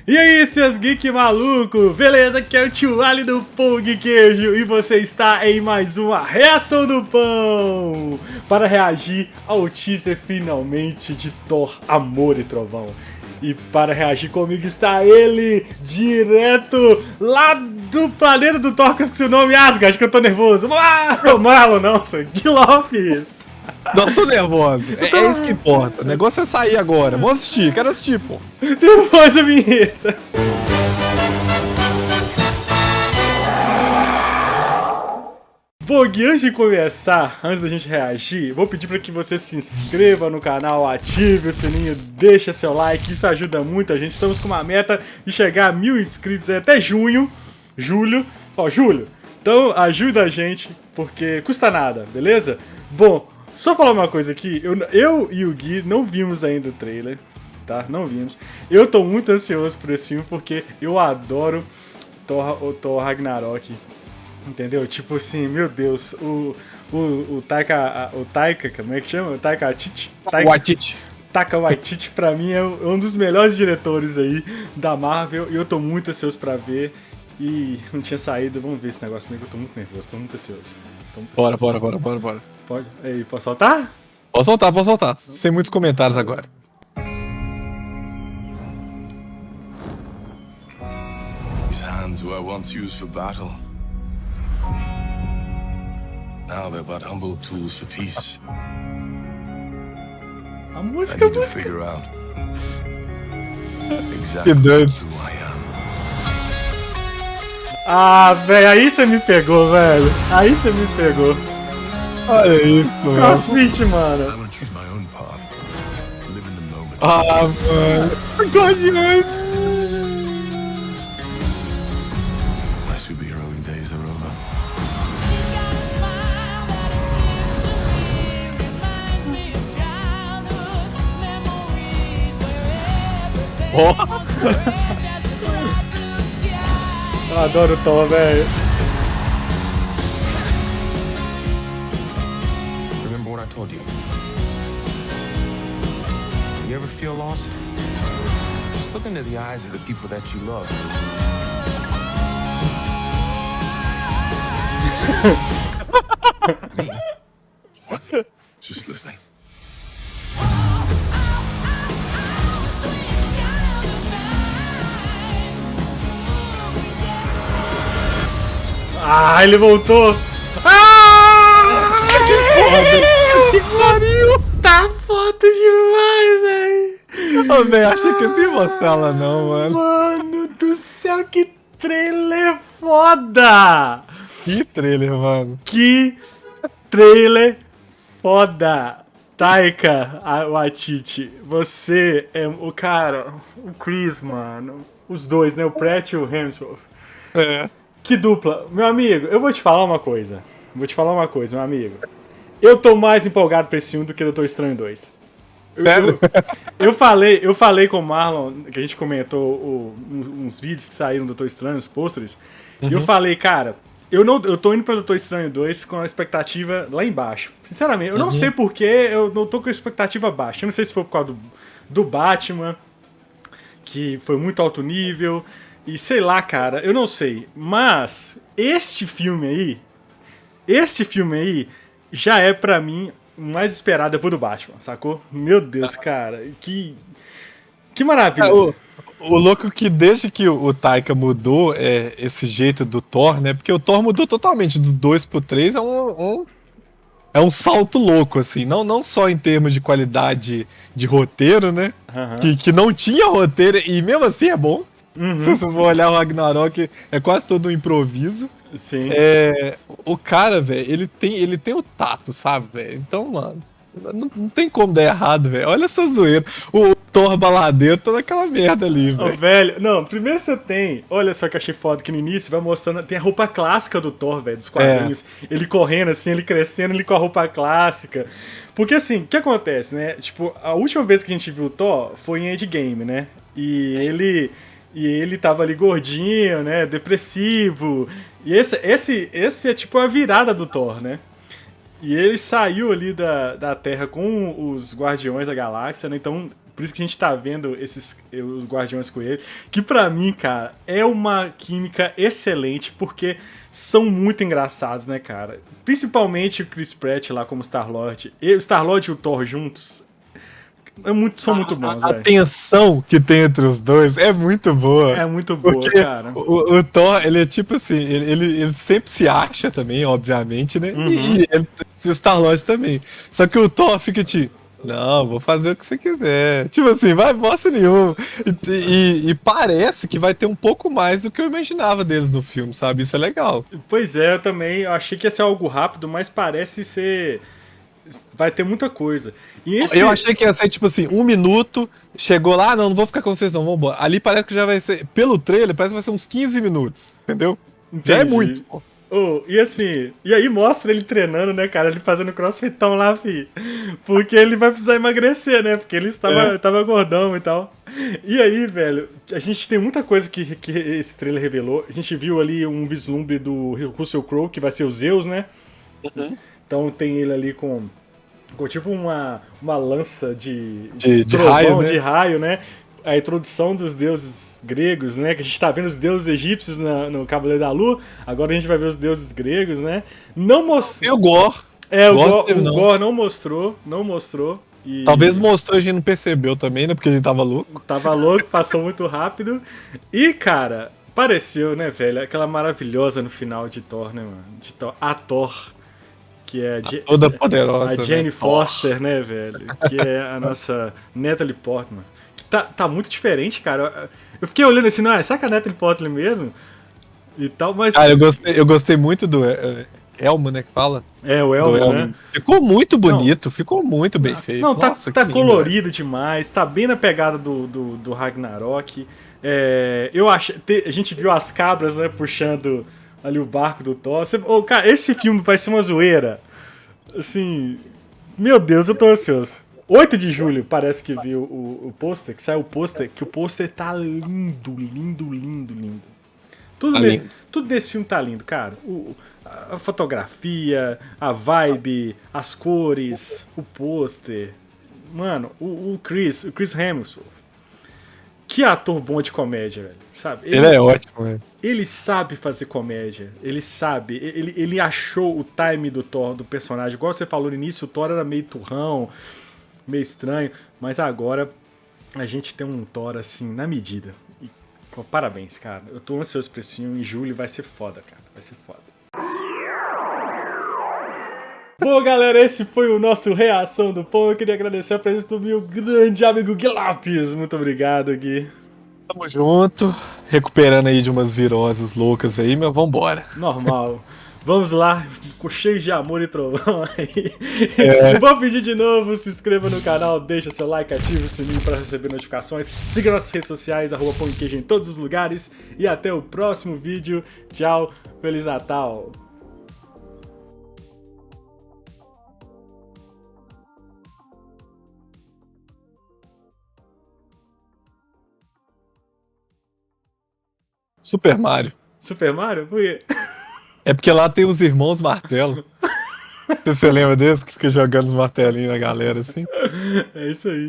E aí, seus geek maluco? Beleza? Aqui é o tio Ali do Pão de Queijo e você está em mais uma Reação do Pão para reagir ao teaser finalmente de Thor, Amor e Trovão. E para reagir comigo está ele, direto lá do planeta do Thor, que eu esqueci o nome, Asgard, que eu tô nervoso. Marlon, não, sou Guilofes. Nossa, tô nervoso. É isso que importa. O negócio é sair agora. Vamos assistir, quero assistir, pô. Depois da vinheta. Bom, Gui, antes de começar, antes da gente reagir, vou pedir para que você se inscreva no canal, ative o sininho, deixa seu like, isso ajuda muito a gente. Estamos com uma meta de chegar a 1000 inscritos até julho. Então ajuda a gente, porque custa nada, beleza? Bom, só falar uma coisa aqui, eu e o Gui não vimos ainda o trailer, tá? Não vimos. Eu tô muito ansioso por esse filme, porque eu adoro o Thor Ragnarok. Entendeu? Tipo assim, meu Deus, o Taika, como é que chama? O Taika Waititi. Taika Waititi pra mim é um dos melhores diretores aí da Marvel e eu tô muito ansioso pra ver. E não tinha saído, vamos ver esse negócio comigo, eu tô muito nervoso, tô muito ansioso. Bora. Pode? Aí, posso soltar? Posso soltar. Sem muitos comentários agora. These hands were once used for battle. Now they're but humble tools for peace. A I música, need to figure out exactly Que doido. who I am. Ah, velho, aí você me pegou, velho. Aí você me pegou. Olha isso, mano. CrossFit, I mano. want to choose my own path. Live in the moment. Ah, mano. Guardiões. My superheroing days are over. Ó. Eu adoro o Thor, velho. Remember what I told you. You ever feel lost? Just look into the eyes of the people that you love. Just listening. Ah, ele voltou. Ah! Que pariu. Tá foda demais, velho. Ô, velho, achei que você ia mostrar ela não, mano. Mano do céu, que trailer foda. Que trailer, mano. Que trailer foda. Taika Waititi, você é o cara, o Chris, mano. Os dois, né? O Pratt e o Hemsworth. É. Que dupla. Meu amigo, eu vou te falar uma coisa. Meu amigo. Eu tô mais empolgado pra esse filme do que Doutor Estranho 2. Sério? Eu falei com o Marlon, que a gente comentou uns vídeos que saíram do Doutor Estranho, os pôsteres, e eu falei, cara, eu tô indo pra Doutor Estranho 2 com a expectativa lá embaixo. Sinceramente, eu não sei porque eu não tô com a expectativa baixa. Eu não sei se foi por causa do Batman, que foi muito alto nível, e sei lá, cara, eu não sei. Mas este filme aí já é pra mim o mais esperado depois do Batman, sacou? Meu Deus, cara, que maravilha. O louco que desde que o Taika mudou esse jeito do Thor, né? Porque o Thor mudou totalmente do 2 pro 3, é um salto louco, assim. Não só em termos de qualidade de roteiro, né? Que não tinha roteiro e mesmo assim é bom. Se você for olhar o Ragnarok, é quase todo um improviso. Sim. O cara, velho, ele tem o tato, sabe, velho? Então, mano, não tem como dar errado, velho. Olha essa zoeira. O Thor baladeiro tá naquela merda ali, Ô, velho. velho, não, primeiro você tem, olha só que eu achei foda, que no início vai mostrando, tem a roupa clássica do Thor, velho, dos quadrinhos, ele correndo assim, ele crescendo, ele com a roupa clássica, porque assim, o que acontece, né, tipo, a última vez que a gente viu o Thor foi em Endgame, né, e ele tava ali gordinho, né, depressivo, e esse é tipo a virada do Thor, né. E ele saiu ali da Terra com os Guardiões da Galáxia, né? Então Por isso que a gente tá vendo os Guardiões com ele. Que pra mim, cara, é uma química excelente, porque são muito engraçados, né, cara? Principalmente o Chris Pratt lá como Star-Lord. O Star-Lord e o Thor juntos são muito bons, A velho. tensão que tem entre os dois é muito boa. É muito boa, Porque cara. o Thor, ele é tipo assim, ele sempre se acha também, obviamente, né? E o Star-Lord também. Só que o Thor fica tipo, não, vou fazer o que você quiser. Tipo assim, vai bosta nenhuma. E parece que vai ter um pouco mais do que eu imaginava deles no filme, sabe? Isso é legal. Pois é, eu achei que ia ser algo rápido, mas parece ser... Vai ter muita coisa. E Eu achei que ia ser tipo assim, 1 minuto, chegou lá, não vou ficar com vocês não, vambora. Ali parece que já vai ser, pelo trailer, parece que vai ser uns 15 minutos, entendeu? Já é Entendi. muito, pô. Oh, e assim, e aí mostra ele treinando, né, cara? Ele fazendo crossfitão lá, fi. Porque ele vai precisar emagrecer, né? Porque ele tava gordão e tal. E aí, velho, a gente tem muita coisa que esse trailer revelou. A gente viu ali um vislumbre do Russell Crowe, que vai ser o Zeus, né? Então tem ele ali com tipo uma lança de trovão, raio, né? de raio, né? A introdução dos deuses gregos, né? Que a gente tá vendo os deuses egípcios no Cavaleiro da Lua. Agora a gente vai ver os deuses gregos, né? Não mostrou. E o Gore. O Gore não mostrou. E Talvez mostrou, a gente não percebeu também, né? Porque a gente tava louco. tava louco, passou muito rápido. E, cara, pareceu, né, velho? Aquela maravilhosa no final de Thor, né, mano? A Thor. Que é Toda poderosa. a Jane né? Foster, né, velho? Que é a nossa Natalie Portman. Que tá muito diferente, cara. Eu fiquei olhando assim, não, será que é a Natalie Portman mesmo? E tal, mas... Cara, eu gostei muito do Elmo, né, que fala? É, o Do Elmo, né? Ficou muito bonito, ficou muito bem feito. Não, Nossa, tá que lindo, colorido demais, tá bem na pegada do Ragnarok. A gente viu as cabras, né, puxando ali o barco do Thor. Cara, esse filme vai ser uma zoeira. Assim, meu Deus, eu tô ansioso. 8 de julho, parece que viu o pôster, que saiu o pôster, que o pôster tá lindo, lindo, lindo, lindo. Tudo desse filme tá lindo, cara. A fotografia, a vibe, as cores, o pôster. Mano, o Chris Hemsworth. Que ator bom de comédia, velho. Sabe? Ele é ótimo, né? Ele sabe fazer comédia. Ele sabe. Ele achou o time do Thor, do personagem. Igual você falou no início, o Thor era meio turrão, meio estranho. Mas agora a gente tem um Thor assim, na medida. E, parabéns, cara. Eu tô ansioso pra esse filme. Em julho vai ser foda, cara. Vai ser foda. Bom, galera, esse foi o nosso Reação do Pão. Eu queria agradecer a presença do meu grande amigo Gui Lopes. Muito obrigado, Gui. Tamo junto, recuperando aí de umas viroses loucas aí, mas vambora. Normal. Vamos lá, cheio de amor e trovão aí. Vou pedir de novo, se inscreva no canal, deixa seu like, ativa o sininho para receber notificações. Siga nossas redes sociais, @pão e queijo em todos os lugares. E até o próximo vídeo. Tchau, Feliz Natal. Super Mario. Super Mario? Por quê? É porque lá tem os irmãos martelo. Você lembra desse que fica jogando os martelinhos na galera assim? É isso aí.